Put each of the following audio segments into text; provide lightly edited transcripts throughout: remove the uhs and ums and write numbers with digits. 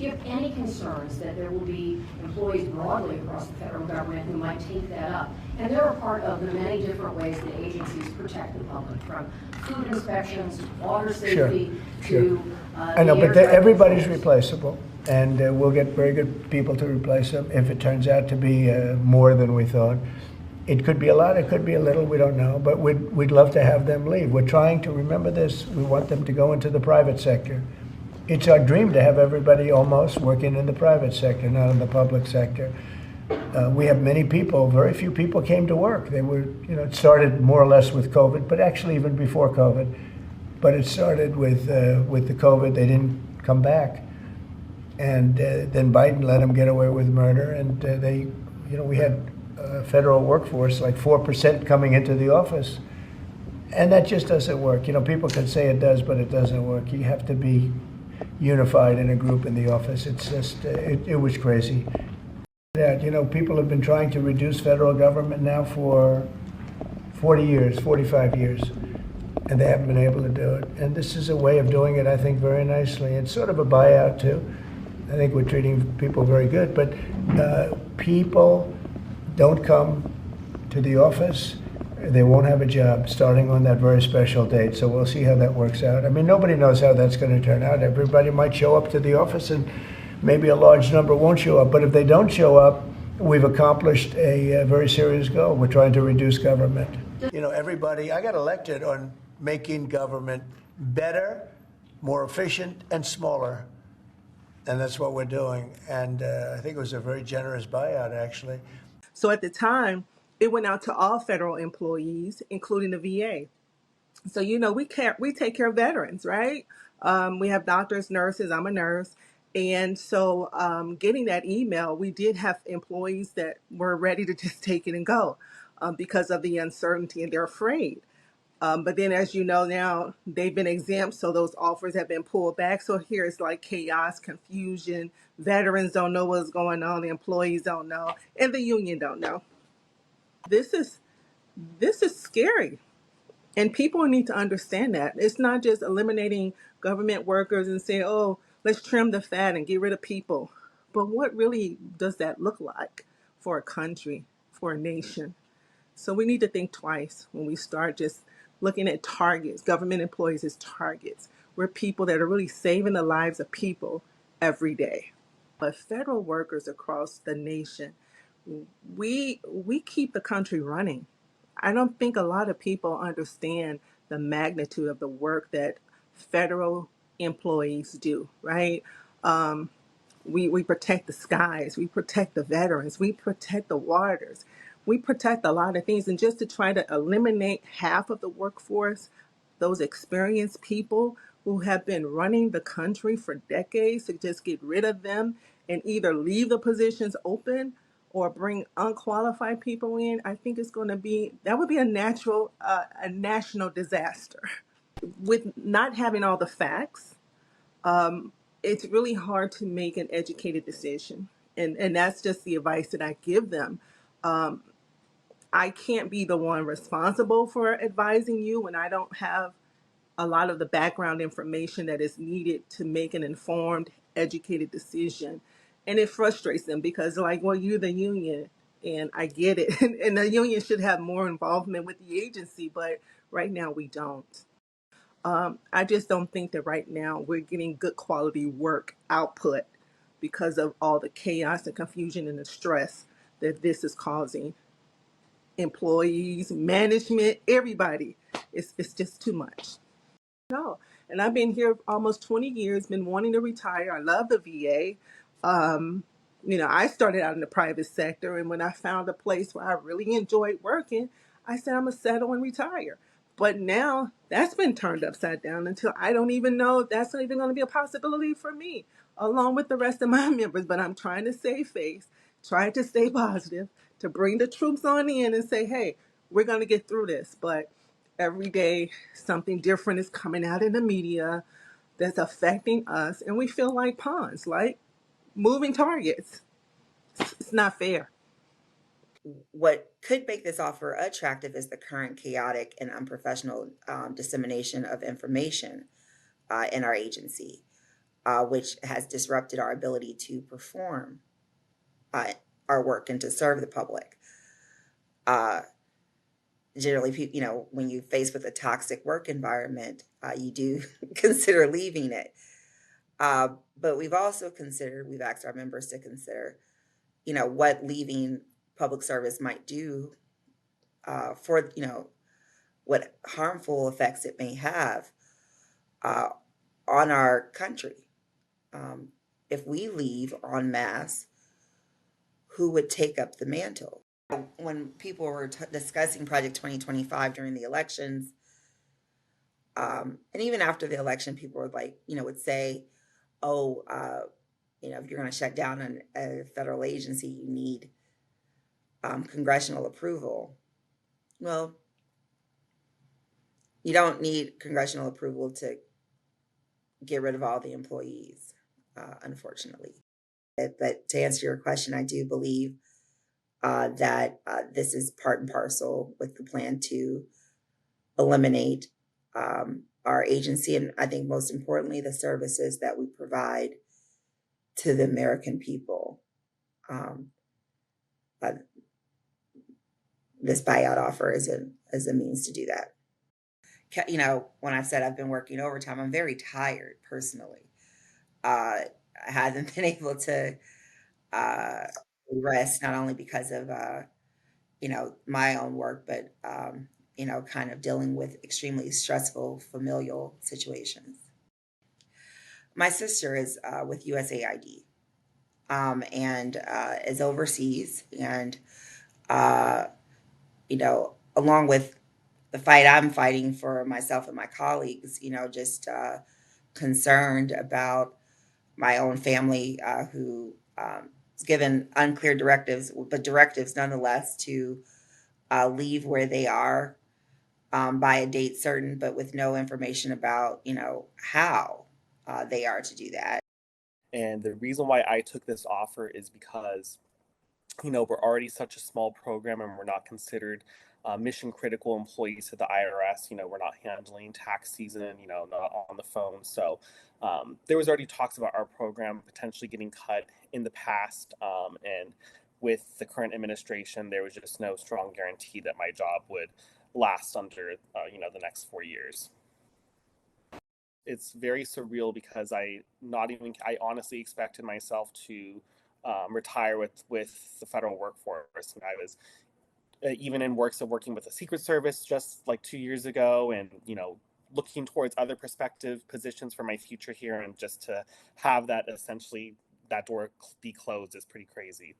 Do you have any concerns that there will be employees broadly across the federal government who might take that up? And they're a part of the many different ways that agencies protect the public, from food inspections to water safety to I know, but everybody's replaceable, and we'll get very good people to replace them if it turns out to be more than we thought. It could be a lot, it could be a little, we don't know, but we'd love to have them leave. We're trying to remember this. We want them to go into the private sector. It's our dream to have everybody almost working in the private sector, not in the public sector. We have many people, very few people came to work. They were, it started more or less with COVID, but actually even before COVID. But it started with the COVID. They didn't come back. And then Biden let them get away with murder. And we had a federal workforce, like 4% coming into the office. And that just doesn't work. People can say it does, but it doesn't work. You have to be unified in a group in the office. It's just, it was crazy. People have been trying to reduce federal government now for 40 years, 45 years, and they haven't been able to do it. And this is a way of doing it, I think, very nicely. It's sort of a buyout, too. I think we're treating people very good, but people don't come to the office. They won't have a job starting on that very special date, so we'll see how that works out. I mean, nobody knows how that's going to turn out. Everybody might show up to the office, and maybe a large number won't show up. But if they don't show up, we've accomplished a very serious goal. We're trying to reduce government. I got elected on making government better, more efficient, and smaller. And that's what we're doing. And I think it was a very generous buyout, actually. So at the time, it went out to all federal employees, including the VA. So, we take care of veterans, right? We have doctors, nurses. I'm a nurse. And so getting that email, we did have employees that were ready to just take it and go because of the uncertainty, and they're afraid. But then, as you know now, they've been exempt, so those offers have been pulled back. So here it's like chaos, confusion. Veterans don't know what's going on. The employees don't know, and the union don't know. This is scary. And people need to understand that. It's not just eliminating government workers and saying, oh, let's trim the fat and get rid of people. But what really does that look like for a country, for a nation? So we need to think twice when we start just looking at targets, government employees as targets. We're people that are really saving the lives of people every day. But federal workers across the nation, we keep the country running. I don't think a lot of people understand the magnitude of the work that federal employees do, right? We protect the skies, we protect the veterans, we protect the waters, we protect a lot of things. And just to try to eliminate half of the workforce, those experienced people who have been running the country for decades, to just get rid of them and either leave the positions open or bring unqualified people in, I think that would be a national disaster. With not having all the facts, it's really hard to make an educated decision. And that's just the advice that I give them. I can't be the one responsible for advising you when I don't have a lot of the background information that is needed to make an informed, educated decision. And it frustrates them because, like, well, you're the union, and I get it. And the union should have more involvement with the agency, but right now we don't. I just don't think that right now we're getting good quality work output because of all the chaos and confusion and the stress that this is causing. Employees, management, everybody. It's just too much. No. And I've been here almost 20 years, been wanting to retire. I love the VA. I started out in the private sector, and when I found a place where I really enjoyed working, I said, I'm going to settle and retire. But now that's been turned upside down until I don't even know if that's not even going to be a possibility for me, along with the rest of my members. But I'm trying to save face, trying to stay positive, to bring the troops on in and say, hey, we're going to get through this. But every day, something different is coming out in the media that's affecting us, and we feel like pawns, like moving targets. It's not fair. What could make this offer attractive is the current chaotic and unprofessional dissemination of information in our agency. which has disrupted our ability to perform our work and to serve the public. Generally, when you face with a toxic work environment, you do consider leaving it. But we've asked our members to consider, what leaving public service might do for, what harmful effects it may have uh, on our country. If we leave en masse, who would take up the mantle? When people were discussing Project 2025 during the elections, and even after the election, people were like, would say, oh, if you're going to shut down a federal agency, you need congressional approval. Well, you don't need congressional approval to get rid of all the employees, unfortunately. But to answer your question, I do believe that this is part and parcel with the plan to eliminate our agency, and I think most importantly, the services that we provide to the American people. Uh, this buyout offer is a means to do that. When I said I've been working overtime, I'm very tired personally. I haven't been able to rest, not only because of my own work, but kind of dealing with extremely stressful familial situations. My sister is with USAID and is overseas, and along with the fight I'm fighting for myself and my colleagues, just concerned about my own family who is given unclear directives, but directives nonetheless to leave where they are by a date certain, but with no information about, how they are to do that. And the reason why I took this offer is because, we're already such a small program and we're not considered mission critical employees to the IRS. We're not handling tax season, not on the phone. So there was already talks about our program potentially getting cut in the past. And with the current administration, there was just no strong guarantee that my job would last under, the next 4 years. It's very surreal because I honestly expected myself to retire with the federal workforce. And I was even in works of working with the Secret Service just like 2 years ago, and looking towards other prospective positions for my future here, and just to have that essentially that door be closed is pretty crazy.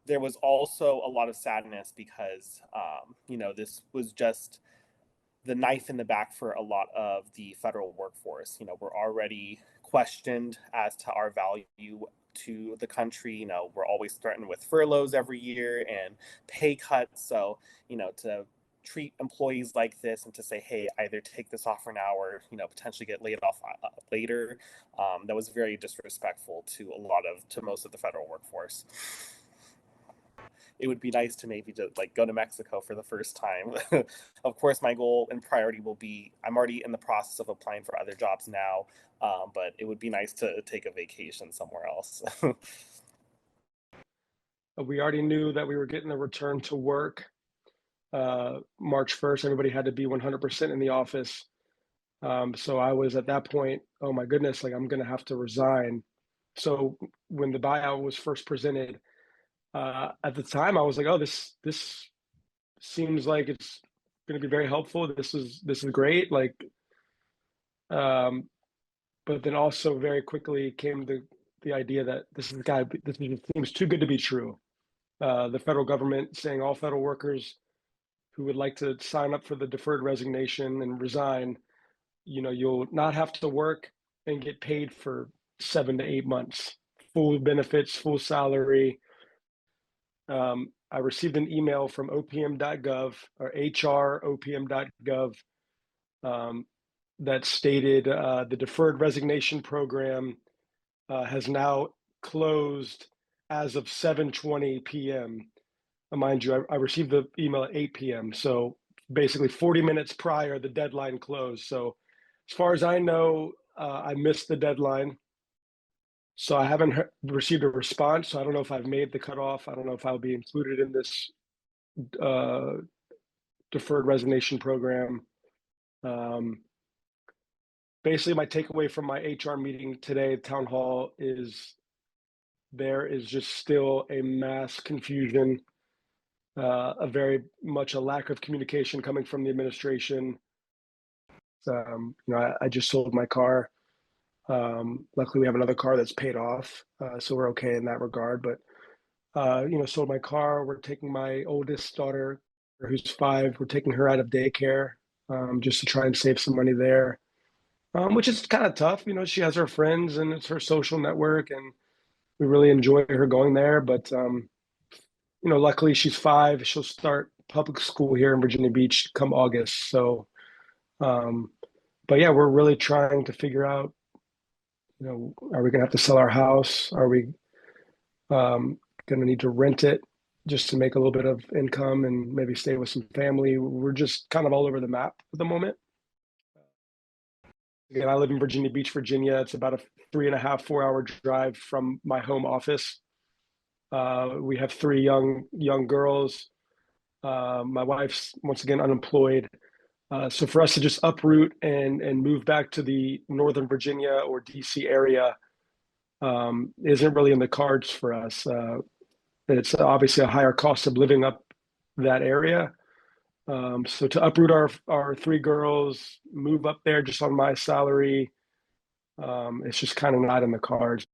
There was also a lot of sadness because this was just the knife in the back for a lot of the federal workforce. We're already questioned as to our value to the country. We're always threatened with furloughs every year and pay cuts. So, to treat employees like this and to say, hey, either take this offer now or, potentially get laid off later, that was very disrespectful to most of the federal workforce. It would be nice to maybe just go to Mexico for the first time. Of course, my goal and priority will be, I'm already in the process of applying for other jobs now, but it would be nice to take a vacation somewhere else. We already knew that we were getting a return to work. March 1st, everybody had to be 100% in the office. So I was at that point, oh my goodness, I'm going to have to resign. So when the buyout was first presented, at the time I was like, oh, this seems like it's going to be very helpful. This is great. But then also very quickly came the idea that this seems too good to be true. The federal government saying all federal workers who would like to sign up for the deferred resignation and resign, you'll not have to work and get paid for 7 to 8 months, full benefits, full salary. I received an email from opm.gov or HR.opm.gov that stated the deferred resignation program has now closed as of 7:20 p.m. Mind you, I received the email at 8 p.m. So basically 40 minutes prior, the deadline closed. So as far as I know, I missed the deadline. So I haven't received a response. So I don't know if I've made the cutoff. I don't know if I'll be included in this deferred resignation program. Basically, my takeaway from my HR meeting today, town hall, is there is just still a mass confusion, a very much a lack of communication coming from the administration. I just sold my car. Luckily, we have another car that's paid off, so we're okay in that regard. But sold my car. We're taking my oldest daughter, who's 5. We're taking her out of daycare just to try and save some money there, which is kind of tough. She has her friends and it's her social network, and we really enjoy her going there. But luckily she's 5. She'll start public school here in Virginia Beach come August. So, but yeah, we're really trying to figure out, are we going to have to sell our house? Are we going to need to rent it just to make a little bit of income and maybe stay with some family? We're just kind of all over the map at the moment. Again, I live in Virginia Beach, Virginia. It's about a 3.5, 4-hour drive from my home office. We have 3 young girls. My wife's once again unemployed. So for us to just uproot and move back to the Northern Virginia or DC area isn't really in the cards for us. It's obviously a higher cost of living up that area. So to uproot our 3 girls, move up there just on my salary, it's just kind of not in the cards.